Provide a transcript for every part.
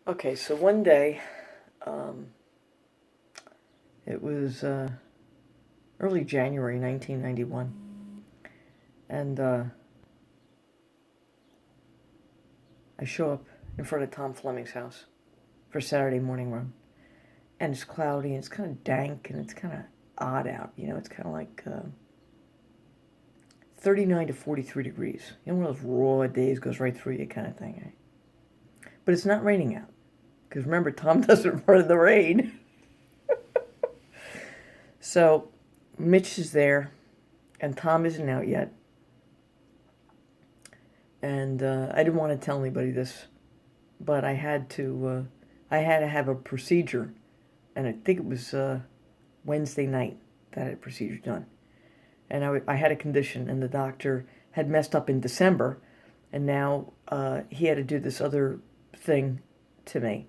Okay, so one day, um, it was early January 1991, and I show up in front of Tom Fleming's house for Saturday morning run. And it's cloudy, and it's kind of dank, and it's kind of odd out. It's kind of like 39 to 43 degrees. One of those raw days goes right through you kind of thing. Right? But it's not raining out. Because remember, Tom doesn't run in the rain. So Mitch is there, and Tom isn't out yet. And I didn't want to tell anybody this, but I had to have a procedure, and I think it was Wednesday night that I had a procedure done. And I had a condition, and the doctor had messed up in December, and now he had to do this other thing to me,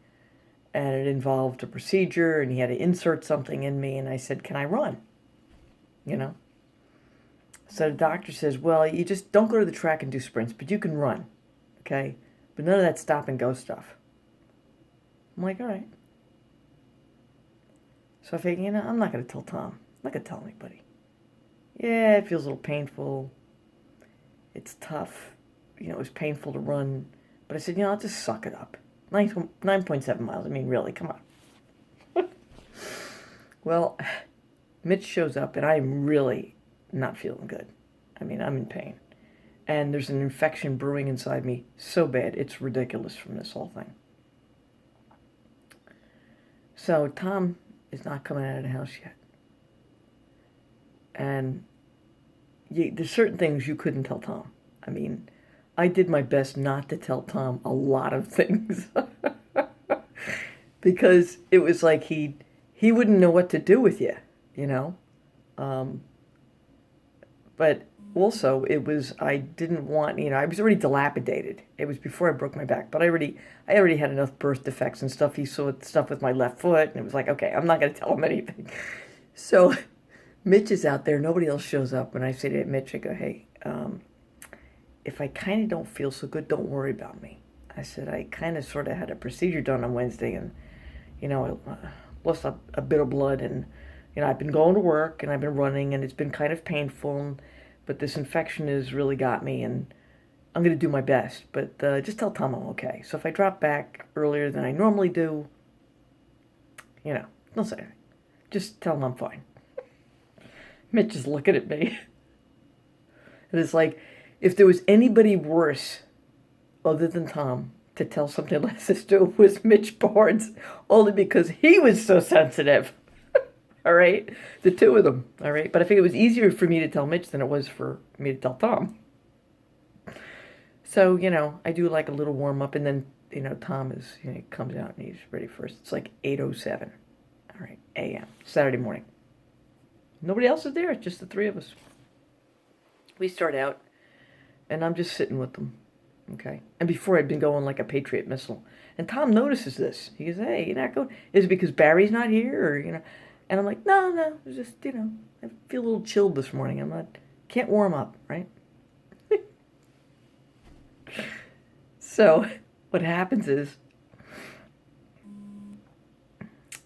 and it involved a procedure, and he had to insert something in me, and I said, "Can I run?" You know. So the doctor says, "Well, you just don't go to the track and do sprints, but you can run, okay? But none of that stop and go stuff." I'm like, "All right." So I figured, I'm not going to tell Tom. I'm not going to tell anybody. Yeah, it feels a little painful. It's tough. It was painful to run. But I said, I'll just suck it up. 9.7 miles. I mean, really, come on. Well, Mitch shows up, and I'm really not feeling good. I mean, I'm in pain. And there's an infection brewing inside me so bad, it's ridiculous from this whole thing. So Tom is not coming out of the house yet. And there's certain things you couldn't tell Tom. I mean, I did my best not to tell Tom a lot of things because it was like he wouldn't know what to do with you, you know. Um, but also it was I didn't want I was already dilapidated. It was before I broke my back, but I already had enough birth defects and stuff. He saw stuff with my left foot, and it was like, okay, I'm not going to tell him anything. So Mitch is out there. Nobody else shows up, and I say to Mitch, I go, "Hey, if I kind of don't feel so good, don't worry about me." I said, "I kind of sort of had a procedure done on Wednesday, and I lost a bit of blood, and I've been going to work and I've been running, and it's been kind of painful, but this infection has really got me, and I'm going to do my best. But just tell Tom I'm okay. So if I drop back earlier than I normally do, don't say anything. Just tell him I'm fine." Mitch is looking at me, and it's like, if there was anybody worse other than Tom to tell something like this to, was Mitch Barnes, only because he was so sensitive. All right, the two of them. All right, but I think it was easier for me to tell Mitch than it was for me to tell Tom. So I do like a little warm up, and then Tom is he comes out and he's ready first. It's like 8:07. All right, a.m. Saturday morning. Nobody else is there. It's just the three of us. We start out, and I'm just sitting with them. Okay. And before I'd been going like a Patriot missile. And Tom notices this. He goes, "Hey, you're not going. Is it?" Because Barry's not here, or. And I'm like, "No, no. It's just, I feel a little chilled this morning. I'm not. Can't warm up, right?" So what happens is,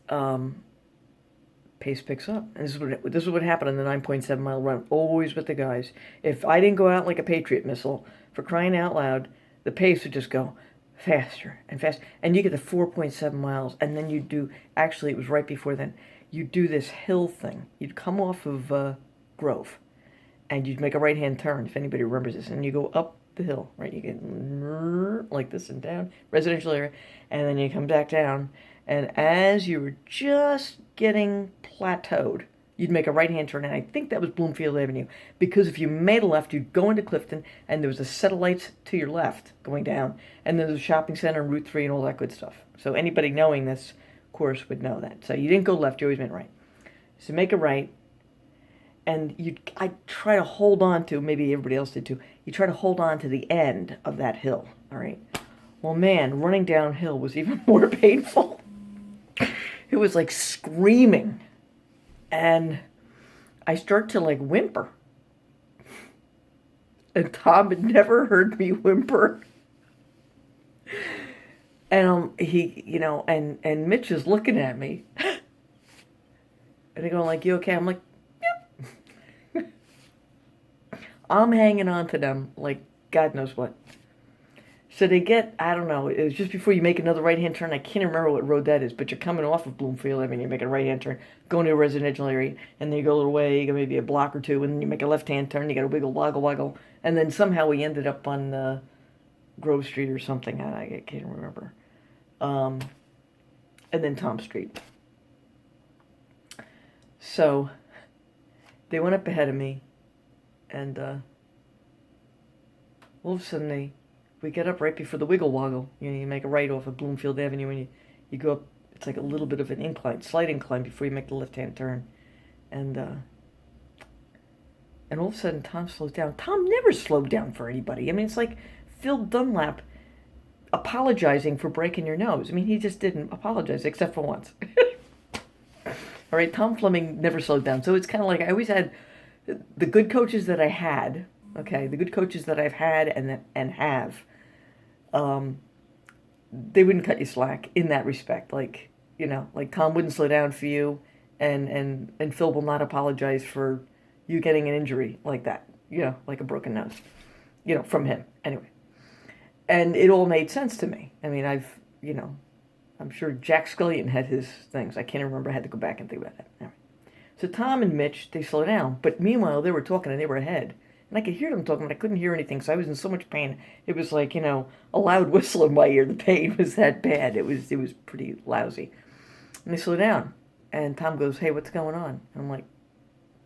um, pace picks up. And this is what happened on the 9.7 mile run. Always with the guys. If I didn't go out like a Patriot missile, for crying out loud, the pace would just go faster and faster. And you get to 4.7 miles, and then you do. Actually, it was right before then. You do this hill thing. You'd come off of Grove, and you'd make a right hand turn. If anybody remembers this, and you go up the hill, right? You get like this and down, residential area, and then you come back down. And as you were just getting plateaued, you'd make a right-hand turn, and I think that was Bloomfield Avenue, because if you made a left, you'd go into Clifton, and there was a set of lights to your left going down, and there was a shopping center and Route 3 and all that good stuff. So anybody knowing this course would know that. So you didn't go left, you always went right. So make a right, and I try to hold on to, maybe everybody else did too, you try to hold on to the end of that hill, all right? Well, man, running downhill was even more painful. It was like screaming, and I start to like whimper. And Tom had never heard me whimper. And he, and Mitch is looking at me, and they're going like, "You okay?" I'm like, "Yep." I'm hanging on to them like God knows what. So they get, I don't know, it was just before you make another right-hand turn. I can't remember what road that is, but you're coming off of Bloomfield Avenue, you make a right-hand turn, go into a residential area, and then you go a little way, you go maybe a block or two, and then you make a left-hand turn, you got to wiggle, woggle, woggle, and then somehow we ended up on Grove Street or something, I can't remember. And then Tom Street. So they went up ahead of me, and all of a sudden we get up right before the wiggle woggle. You make a right off of Bloomfield Avenue, and you go up. It's like a little bit of an incline, slight incline before you make the left-hand turn, and all of a sudden Tom slows down. Tom never slowed down for anybody. I mean, it's like Phil Dunlap apologizing for breaking your nose. I mean, he just didn't apologize except for once. All right, Tom Fleming never slowed down. So it's kind of like I always had the good coaches that I had. Okay, the good coaches that I've had and have. They wouldn't cut you slack in that respect. Like, like Tom wouldn't slow down for you, and Phil will not apologize for you getting an injury like that. Like a broken nose. From him anyway. And it all made sense to me. I mean, I'm sure Jack Scullion had his things. I can't remember. I had to go back and think about that. Anyway. So Tom and Mitch, they slow down. But meanwhile, they were talking and they were ahead. And I could hear them talking, but I couldn't hear anything, so I was in so much pain. It was like, a loud whistle in my ear. The pain was that bad. It was pretty lousy. And they slow down. And Tom goes, "Hey, what's going on?" And I'm like,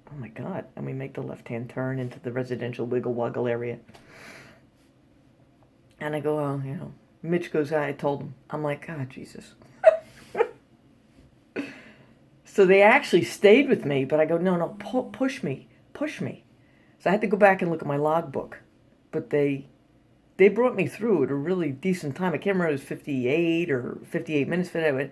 "Oh my God." And we make the left-hand turn into the residential wiggle-woggle area. And I go, "Oh, Mitch goes, I told him." I'm like, "God, Jesus." So they actually stayed with me, but I go, "No, push me. So I had to go back and look at my logbook. But they brought me through at a really decent time. I can't remember if it was 58 or 58 minutes for that.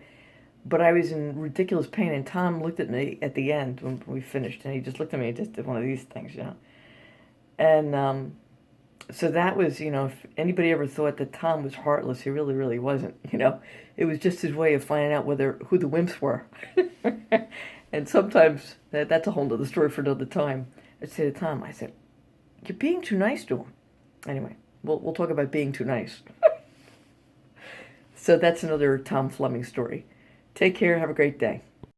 But I was in ridiculous pain, and Tom looked at me at the end when we finished, and he just looked at me and just did one of these things, And so that was, if anybody ever thought that Tom was heartless, he really, really wasn't, It was just his way of finding out who the wimps were. And sometimes, that's a whole other story for another time. I'd say to Tom, I said, "You're being too nice to him." Anyway, we'll talk about being too nice. So that's another Tom Fleming story. Take care. Have a great day.